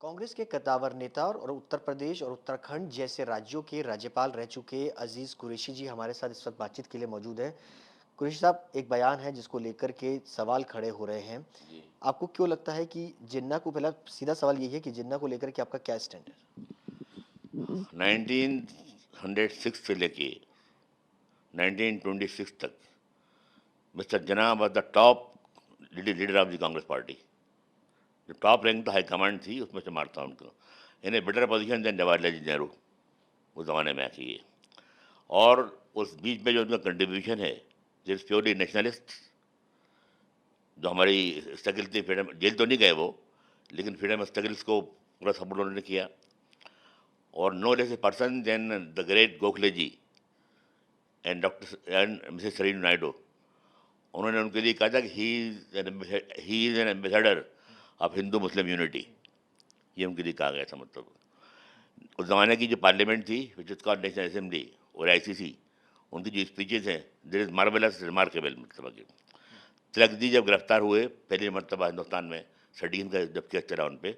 कांग्रेस के कद्दावर नेता और उत्तर प्रदेश और उत्तराखंड जैसे राज्यों के राज्यपाल रह चुके अजीज कुरैशी जी हमारे साथ इस वक्त बातचीत के लिए मौजूद हैं। कुरैशी साहब, एक बयान है जिसको लेकर के सवाल खड़े हो रहे हैं। जी। आपको क्यों लगता है कि जिन्ना को, पहला सीधा सवाल यही है कि जिन्ना को लेकर के आपका क्या स्टैंड है? 1906 से लेके 1926 तक मिस्टर जना was the top leader of the Congress party. जो टॉप रैंक तो हाईकमांड थी उसमें से मारता उनको। इन्हें better position then Jawaharlal ji Nehru उस ज़माने में आके ये। और उस बीच में जो उनका कंट्रीब्यूशन है जिस प्योरली नेशनलिस्ट, जो हमारी स्ट्रगल थी फ्रीडम, जेल तो नहीं गए वो, लेकिन फ्रीडम स्ट्रगल्स को पूरा सपोर्ट उन्होंने किया। और no less a person than the great Gokhale ji and doctor and Mrs Sarojini Naidu. उन्होंने उनके लिए कहा था कि he is an ambassador of Hindu Muslim unity. ये उनके लिए कहा गया था। मतलब उस ज़माने की जो पार्लियामेंट थी which is called national assembly और आईसीसी, उनकी जो स्पीचेज हैं देयर इज़ मार्वेलस रिमार्केबल। मतलब कि तिलक जी जब गिरफ्तार हुए पहली मरतबा हिंदुस्तान में, सडीन का जब केस चला उन पर,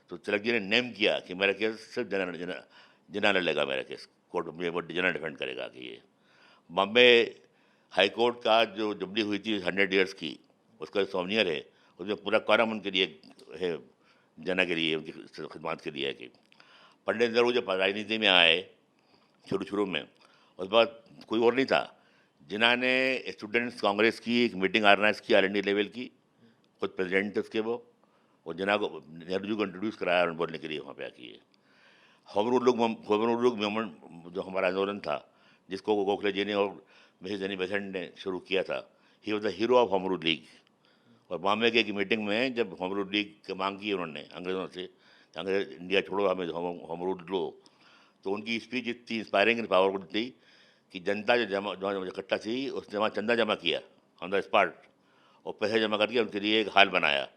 तो तिलक जी ने नेम किया कि मेरा केस सिर्फ जना लड़ेगा, मेरा केस कोर्ट में वो जना डिफेंड करेगा। कि ये बॉम्बे हाई कोर्ट का जो जुबली हुई थी 100 ईयर्स की, उसका सोवनियर है, उसमें पूरा कॉलम उनके लिए है, जना के लिए, उनकी खिदमत के लिए है। कि पंडित नेहरू जब राजनीति में आए शुरू शुरू में, उस बाद कोई और नहीं था जिन्होंने स्टूडेंट्स कांग्रेस की एक मीटिंग ऑर्गेनाइज की ऑल इंडिया लेवल की। खुद प्रेसिडेंट थे उसके वो, और जिन्ना को नेहरू जी को इंट्रोड्यूस कराया और बोलने के लिए वहाँ पे आके ये होम रूल मूवमेंट जो हमारा आंदोलन था, जिसको गोखले जी ने और मिसेस जनी बेसेंट ने शुरू किया था। He was the hero of home rule league. और बॉम्बे की एक मीटिंग में जब होम रूल लीग की मांग की उन्होंने अंग्रेज़ों से, अंग्रेज इंडिया छोड़ो, हमें होम रूल लो, तो उनकी स्पीच इतनी इंस्पायरिंग एंड पावरफुल थी कि जनता जो इकट्ठा थी उसने वहाँ चंदा जमा किया ऑन द स्पॉट, और पैसे जमा करके उनके लिए एक हाल बनाया,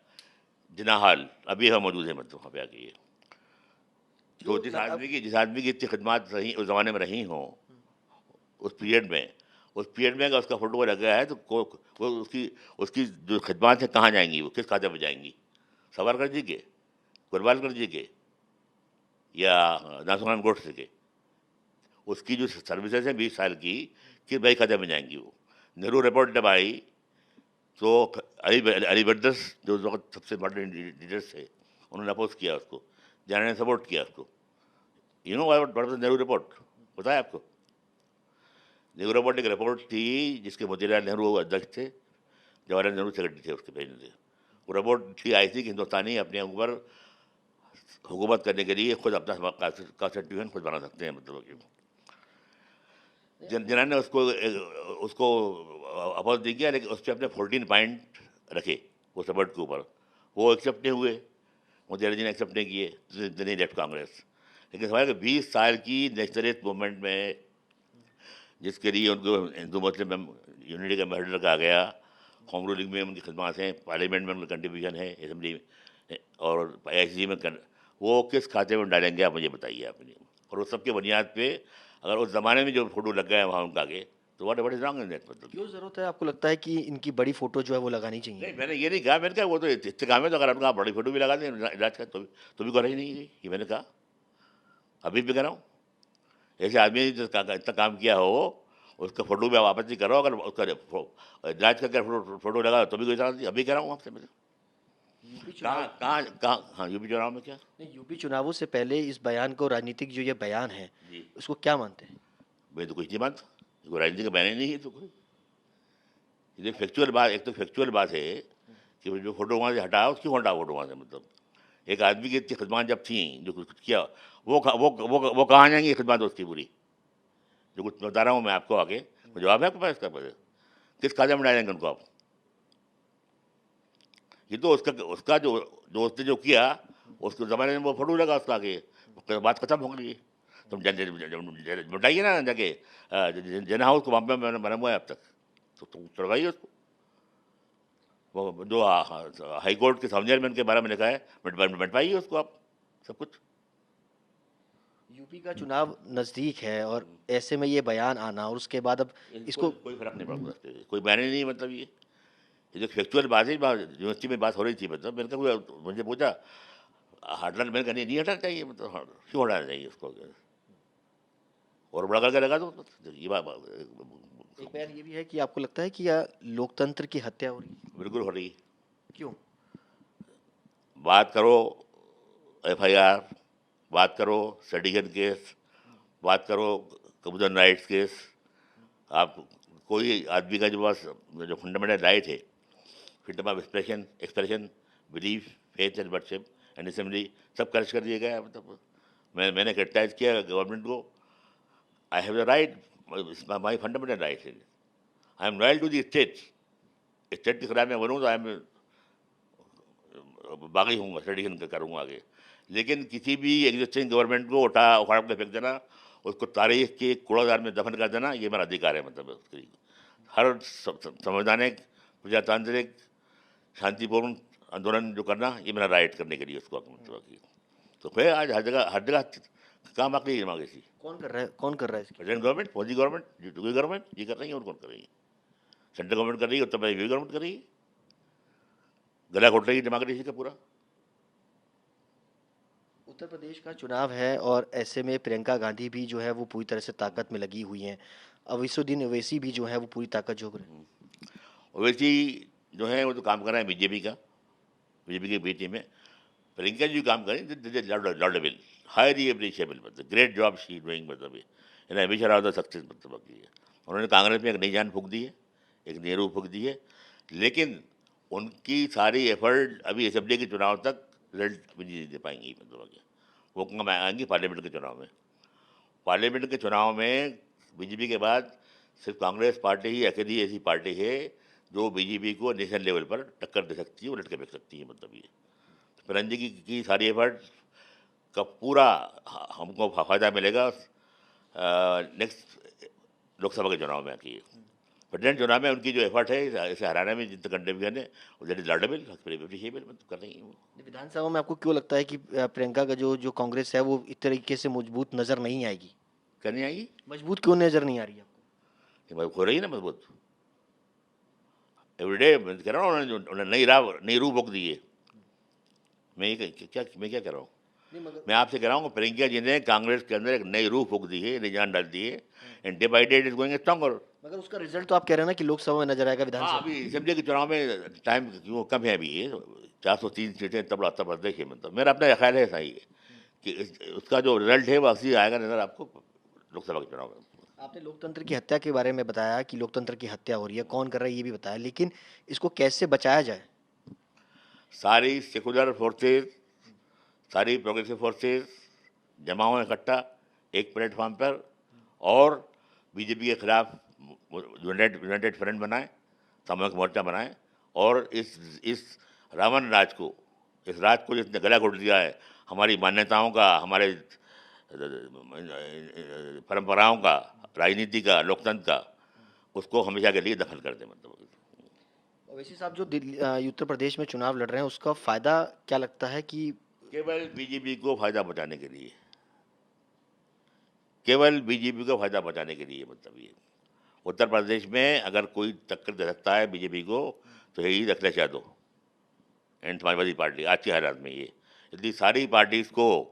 जिना हाल अभी हम मौजूद है। मतलब वहाँ पे आके ये, तो जो लग, अब जिस आदमी की इतनी खदमात रही उस ज़माने में रही हों, उस पीरियड में अगर उसका फोटो लगा है तो वो उसकी उसकी जो खदमात है कहाँ जाएंगी, वो किस खाते में जाएंगी? सावरकर जी के, गोलवालकर जी के, या नाथूराम गोडसे के? उसकी जो सर्विसेज हैं 20 साल की, किस भाई खाते में जाएंगी वो? नेहरू रिपोर्ट जब आई तो अली बर्दस जो उस वक्त सबसे बड़े लीडर्स थे, उन्होंने अपोज किया उसको, जाने ने सपोर्ट किया उसको। You know what Nehru report, बताया आपको? नेहरू रिपोर्ट एक रिपोर्ट थी जिसके मोतीलाल नेहरू अध्यक्ष थे, जवाहरलाल नेहरू सेक्रेटरी थे उसके भेजने थे। वो रिपोर्ट थी आई थी कि हिंदुस्तानी अपने ऊपर हुकूमत करने के लिए खुद अपना कॉन्स्टिट्यूशन खुद बना सकते हैं। मतलब कि जिन्होंने उसको उसको अपोज नहीं किया, लेकिन उस पर अपने 14 पॉइंट रखे उस रिपोर्ट के ऊपर, वो एक्सेप्ट नहीं हुए, मोतीलाल जी ने एक्सेप्ट नहीं किए, नहीं लेफ्ट कांग्रेस। लेकिन सवाल कि 20 साल की नेशनलिस्ट मूवमेंट में जिसके लिए उनको हिंदू मुस्लिम यूनिटी का एम्बेसडर कहा गया, होम रूलिंग में उनकी खदमात हैं, पार्लियामेंट में उनका कंट्रीब्यूशन है, असेंबली में और आईसीसी में वो किस खाते में डालेंगे आप मुझे बताइए आपने? और उस सब के बुनियाद पे अगर उस ज़माने में जो फोटो लग गया है वहाँ उनका आगे, तो what is wrong in that? मतलब क्यों जरूरत है, आपको लगता है कि इनकी बड़ी फोटो जो है वो लगानी चाहिए? नहीं, मैंने ये नहीं कहा, मैंने कहा वो तो इतने काम है, तो अगर उनका बड़ी फोटो भी लगा दें राज का तो भी गौरव नहीं है, ये मैंने कहा, अभी भी कह रहा हूँ। ऐसे आदमी ने जो इतना काम किया हो उसका फोटो भी आप आपत्ति करो, अगर उसका राज का फोटो लगा तो भी कोई इतराज़ नहीं, अभी कह रहा हूँ आपसे। मैं यूपी कहाँ चुनाव कहाँ कहाँ, हाँ यूपी चुनाव में क्या? नहीं, यूपी चुनावों से पहले इस बयान को, राजनीतिक जो ये बयान है, जी, उसको क्या मानते हैं? मैं तो कुछ नहीं मानता, कोई राजनीति का बयान ही नहीं है तो कोई। ये फैक्चुअल बात, एक तो फैक्चुअल बात है कि वो जो फोटो वहाँ से हटाया उसक्यों हटाया फोटो वहाँ से? मतलब एक आदमी की इतनी खदमात जब थी, जो कुछ किया, वो कहाँ जाएंगी खदमात उसकी पूरी? जो कुछ बता रहा हूँ मैं आपको आगे, वो जवाब है आपके पास इसका? पहले किस खाते में डालेंगे उनको आप? ये तो उसका उसका जो जो उसने जो किया उसके ज़माने में वो फोटो लगा उसका आगे, बात खत्म हो गई। तुम बताइए ना जाके जन हाउस को वहाँ पे बना हुआ है अब तक, तो तुम चढ़वाइए उसको। वो जो हाई कोर्ट के सामने के बारे में लिखा है, मिटवाइए उसको आप सब कुछ। यूपी का चुनाव नजदीक है और ऐसे में ये बयान आना और उसके बाद अब कोई इसको, कोई फर्क नहीं पड़ता इससे, कोई बयान ही नहीं है। मतलब ये जो फैक्चुअल बात है, यूनिवर्सिटी में बात हो रही थी, मतलब मैंने कहा मुझे पूछा हटना मैंने कहा नहीं हटाना चाहिए, मतलब क्यों हटाना चाहिए उसको, और बड़ा करके लगा दो, ये बात एक बयान ये भी है कि आपको लगता है कि लोकतंत्र की हत्या हो रही है। बिल्कुल हो रही है। क्यों? बात करो एफआईआर, बात करो सेडिशन केस, बात करो कम्युनल राइट्स केस, आप कोई आदमी का जो पास जो फंडामेंटल राइट है, freedom of expression expression belief faith and worship and assembly, सब कर्ज कर दिया गया है। मतलब मैंने क्रिटिसाइज किया गवर्नमेंट को, I have the right, my fundamental right है, I am loyal to the state, state के खिलाफ मैं बोलूँ तो आई एम बागी हूँ, सेडिशन करूँगा आगे। लेकिन किसी भी एग्जिस्टिंग गवर्नमेंट को उखाड़ के फेंक देना, उसको तारीख के कूड़ादान में दफन कर देना, ये मेरा अधिकार है। मतलब उसकी हर संवैधानिक प्रजातांत्रिक शांतिपूर्ण आंदोलन जो करना, ये मेरा राइट करने के लिए उसको मतलब कि, तो फिर आज हर जगह काम आके दिमाग ऐसी कौन कर रहा है, कौन कर रहा है इसकी? Present government, Modi government, UP government ये कर रही है, और कौन कर रही है? सेंट्रल गवर्नमेंट कर रही है, उत्तर प्रदेश गवर्नमेंट कर रही है, गला घोट रही है डेमोक्रेसी का पूरा। उत्तर प्रदेश का चुनाव है और ऐसे में प्रियंका गांधी भी जो है वो पूरी तरह से ताकत में लगी हुई हैं। अविसुद्दीन ओवैसी भी जो है वो पूरी ताकत झोंक रहे हैं। ओवैसी जो है वो तो काम कर रहा है बीजेपी का, बीजेपी के बी टीम में। प्रियंका जी काम करें लॉर्डेबल, हाईली अप्रिशिएबल, मतलब ग्रेट जॉब शी डूइंग, मतलब ये हमेशा रहा सक्सेस, मतलब की है। उन्होंने कांग्रेस में एक नई जान फूंक दी है, एक नई रूह फूंक दी है, लेकिन उनकी सारी एफर्ट अभी असेंबली के चुनाव तक रिजल्ट भी नहीं दे पाएंगी, मतलब कि वो कम आएंगी पार्लियामेंट के चुनाव में। पार्लियामेंट के चुनाव में बीजेपी के बाद सिर्फ कांग्रेस पार्टी ही अकेली ऐसी पार्टी है जो बीजेपी को नेशनल लेवल पर टक्कर दे सकती है, उलट के फेंक सकती है, मतलब ये प्रणजी की सारी एफर्ट का पूरा हमको फ़ायदा मिलेगा नेक्स्ट लोकसभा के चुनाव में की। प्रेसिडेंट चुनाव में उनकी जो एफर्ट है इसे हराने में जितने घंटे भी है वो दैट इज लॉर्डेबल, मतलब कर रही है वो। विधानसभा में आपको क्यों लगता है कि प्रियंका का जो जो कांग्रेस है वो इस तरीके से मजबूत नजर नहीं आएगी? करनी आएगी, मजबूत क्यों नजर नहीं आ रही है आपको? ये हो रही है ना मजबूत, एवरीडे मैं कह रहा हूँ, उन्होंने नई रूह बोक दी है। मैं क्या कह रहा हूँ, नहीं मगर मैं आपसे कह रहा हूँ प्रियंका जी ने कांग्रेस के अंदर एक नई रूह फूक दी है, नई जान डाल दी है, and day by day it is going stronger. मगर उसका रिजल्ट तो आप कह रहे हैं ना कि लोकसभा में नजर आएगा, हाँ, विधानसभा। अभी असेंबली के चुनाव में टाइम क्यों कम है, अभी ये 403 सीटें तब उत्तर प्रदेश है, मतलब मेरा अपना ख्याल है सही है कि उसका जो रिजल्ट है वो अक्सर आएगा नजर आपको लोकसभा के चुनाव में। आपने लोकतंत्र की हत्या के बारे में बताया कि लोकतंत्र की हत्या हो रही है, कौन कर रहा है ये भी बताया, लेकिन इसको कैसे बचाया जाए? सारी सेकुलर फोर्सेस, सारी प्रोग्रेसिव फोर्सेस जमा हो इकट्ठा एक प्लेटफॉर्म पर, और बीजेपी के खिलाफ यूनाइटेड फ्रंट बनाए, सामूहिक मोर्चा बनाए, और इस रावण राज को, इस राज को जिसने गला घोट दिया है, हमारी मान्यताओं का, हमारे परंपराओं का, राजनीति का, लोकतंत्र का, उसको हमेशा के लिए दखल कर दे, मतलब। ओवैसी साहब जो उत्तर प्रदेश में चुनाव लड़ रहे हैं उसका फायदा क्या लगता है कि? केवल बीजेपी को फायदा बचाने के लिए, केवल बीजेपी को फायदा बचाने के लिए, मतलब ये उत्तर प्रदेश में अगर कोई टक्कर दे सकता है बीजेपी को तो यही अखिलेश यादव एंड समाजवादी पार्टी आज के हालात में। ये इतनी सारी पार्टीज को,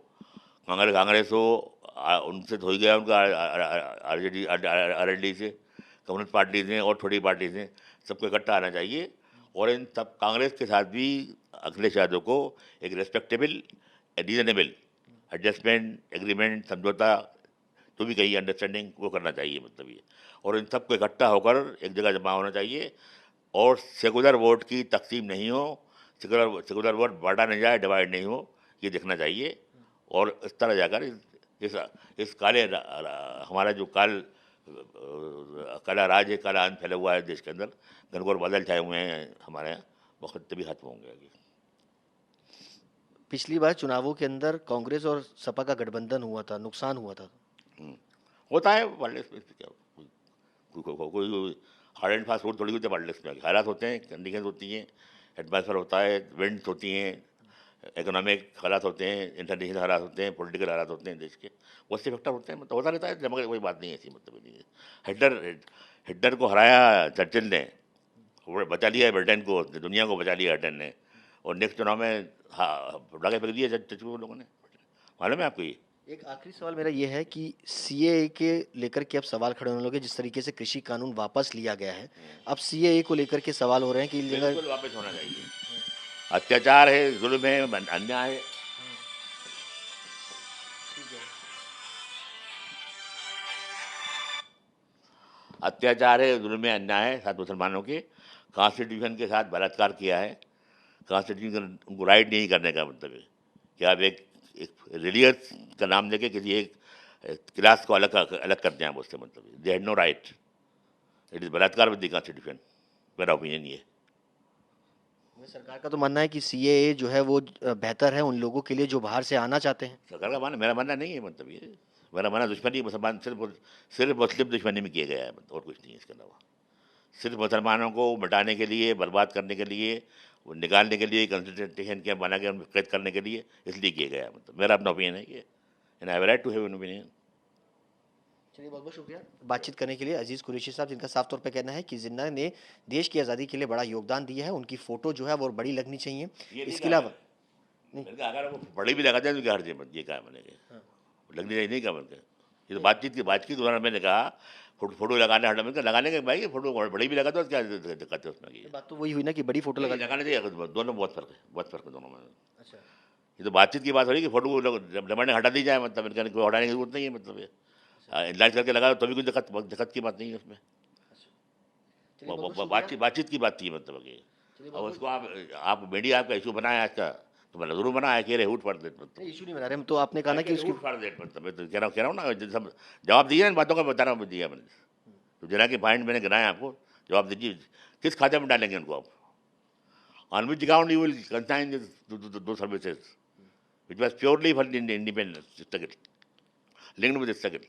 कांग्रेस हो, उनसे तो हो ही गया उनका, आरजेडी आरएलडी से, कम्युनिस्ट पार्टीज हैं और छोटी पार्टीज हैं, सबको इकट्ठा आना चाहिए, और इन सब कांग्रेस के साथ भी अखिलेश यादव को एक रेस्पेक्टेबल रीजनेबल एडजस्टमेंट एग्रीमेंट समझौता जो भी कही अंडरस्टैंडिंग वो करना चाहिए, मतलब ये, और इन सबको इकट्ठा होकर एक जगह जमा होना चाहिए, और सेकुलर वोट की तकसीम नहीं हो, सेकुलर वोट बांटा नहीं जाए, डिवाइड नहीं हो, ये देखना चाहिए। और इस तरह जाकर इस हमारा जो काला राज है, काला अंत फैला हुआ है देश के अंदर, घनघोर बादल छाए हुए हैं हमारे यहाँ, बहुत तभी खत्म होंगे आगे। पिछली बार चुनावों के अंदर कांग्रेस और सपा का गठबंधन हुआ था, नुकसान हुआ था। होता है पॉलिटिक्स में, क्या कोई हार्ड एंड फास्ट रूल थोड़ी होती है पॉलिटिक्स में, हालात होते हैं, कंडीशन होती हैं, एटमॉस्फेयर होता है, इवेंट्स होती हैं, इकोनॉमिक हालात होते हैं, इंटरनेशनल हालात होते हैं, पॉलिटिकल हालात होते हैं देश के, बहुत से फैक्टर होते हैं, मतलब होता रहता है, मगर कोई बात नहीं है ऐसी, मतलब नहीं है। हिटलर को हराया चर्चिल ने, वो बचा लिया ब्रिटेन को, दुनिया को बचा लिया हिटलर ने, और नेक्स्ट चुनाव में हाँ उड़ा के फेंक दिया जज को लोगों ने, मालूम है आपको ये? एक आखिरी सवाल मेरा ये है कि सीएए के लेकर के अब सवाल खड़े होने लगे, जिस तरीके से कृषि कानून वापस लिया गया है, अब सीएए को लेकर के सवाल हो रहे हैं कि बिल्कुल वापस होना चाहिए। अत्याचार है, जुल्म है, अन्याय है। अत्याचार है, जुल्म है, अन्याय है साथ मुसलमानों के, कॉन्स्टिट्यूशन के साथ बलात्कार किया है। कॉन्स्टिट्यूशन उनको राइट नहीं करने का मतलब है कि आप एक रिलीजियस का नाम लेके किसी एक क्लास को अलग करते हैं उससे, मतलब they had no right, it is बलात्कार विद द कॉन्स्टिट्यूशन, मेरा ओपिनियन ये है। सरकार का तो मानना है कि सीएए जो है वो बेहतर है उन लोगों के लिए जो बाहर से आना चाहते हैं। सरकार का मानना, मेरा मानना नहीं है, मतलब ये मेरा मानना दुश्मनी मुसलमान सिर्फ मुस्लिम दुश्मनी में किया गया है, और कुछ नहीं है इसके अलावा। सिर्फ मुसलमानों को मिटाने के लिए, बर्बाद करने के लिए, वो निकालने के लिए, कंसंट्रेशन कैंप बना के उनको कैद करने के लिए इसलिए किया गया है, मतलब मेरा अपना ओपिनियन है ये, and I have right to have an opinion. चलिए, बहुत बहुत शुक्रिया बातचीत करने के लिए अजीज कुरैशी साहब, जिनका साफ तौर पे कहना है कि जिन्ना ने देश की आज़ादी के लिए बड़ा योगदान दिया है, उनकी फोटो जो है वो बड़ी लगनी चाहिए। इसके अलावा मैंने कहा अगर वो बड़ी भी लगाते हैं तो क्या हर्ज है, ये कहा मैंने, लगनी चाहिए नहीं कहा मैंने, ये तो बातचीत के दौरान मैंने कहा फोटो लगाने हटा, मैंने कहा लगाने के भाई फोटो बड़ी भी लगा दो, क्या दिक्कत है उसमें? ये बात तो वही हुई ना कि बड़ी फोटो लगा। लगाने चाहिए, दोनों बहुत फर्क है दोनों में। अच्छा, ये तो बातचीत की बात हो रही है कि फोटो जमाने हटा दी जाए, मतलब इनका कोई हटाने की जरूरत नहीं है, मतलब ये इलाज करके लगा तो भी कोई दिक्कत की बात नहीं है उसमें। बातचीत की बात थी, मतलब कि अब उसको आप मीडिया आपका इशू बनाया आज का, तो मैंने जरूर बनाया कि रे हुट फाड़ दे, मतलब इशू नहीं बना रहे हम, तो आपने कहा ना कि उसकी हुट फाड़ दे, मतलब मैं तो कह रहा हूँ ना, सब जवाब दिए इन बातों का बता रहा हूँ, दिया मैंने, तो जना के पॉइंट मैंने गिनाया आपको, जवाब दीजिए किस खाते में डालेंगे उनको आप, on which account you will consign दो services which was purely for independence struggle, linked with struggle.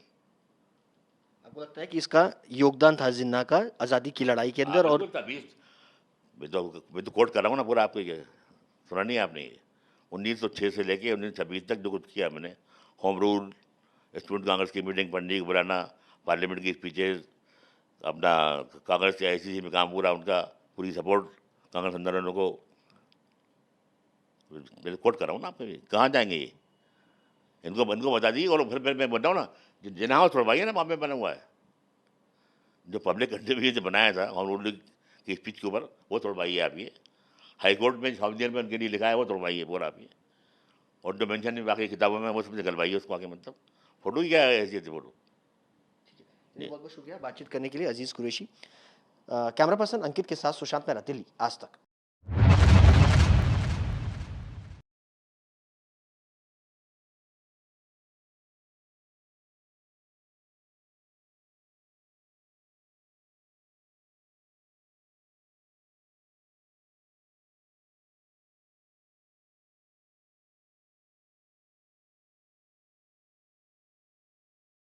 आपको लगता है कि इसका योगदान था जिन्ना का आज़ादी की लड़ाई के अंदर? और मैं तो कोट कर रहा हूँ ना पूरा, आपको ये सुना नहीं आपने? 1906 से लेके 1926 तक जो कुछ किया मैंने, होम रूल, स्टूडेंट कांग्रेस की मीटिंग पढ़ने को बुलाना, पार्लियामेंट की स्पीचेज, अपना कांग्रेस के आईसीसी में काम पूरा उनका, पूरी सपोर्ट कांग्रेस आंदोलनों को, मैं कोट कर रहा हूँ ना आपको, कहाँ जाएंगे ये? इनको बता दी, और फिर मैं बोल रहा हूँ ना, जिना हाउस छोड़वाइए ना, वहाँ पे बना हुआ है, जो पब्लिक कंट्रीब्यूशन बनाया था होम रूल की स्पीच के ऊपर, वो तोड़वाइए आप ये, हाई कोर्ट में साउथ इंडियन में उनके लिए लिखा है वो तोड़वाइए पूरा आप ये, और जो मेंशन है बाकी किताबों में वो सब निकलवाइए उसको आगे, मतलब फोटो की क्या हैसियत है फोटो? बहुत बहुत शुक्रिया बातचीत करने के लिए अजीज कुरैशी। कैमरा पर्सन अंकित के साथ सुशांत मेहरा, दिल्ली, आज तक।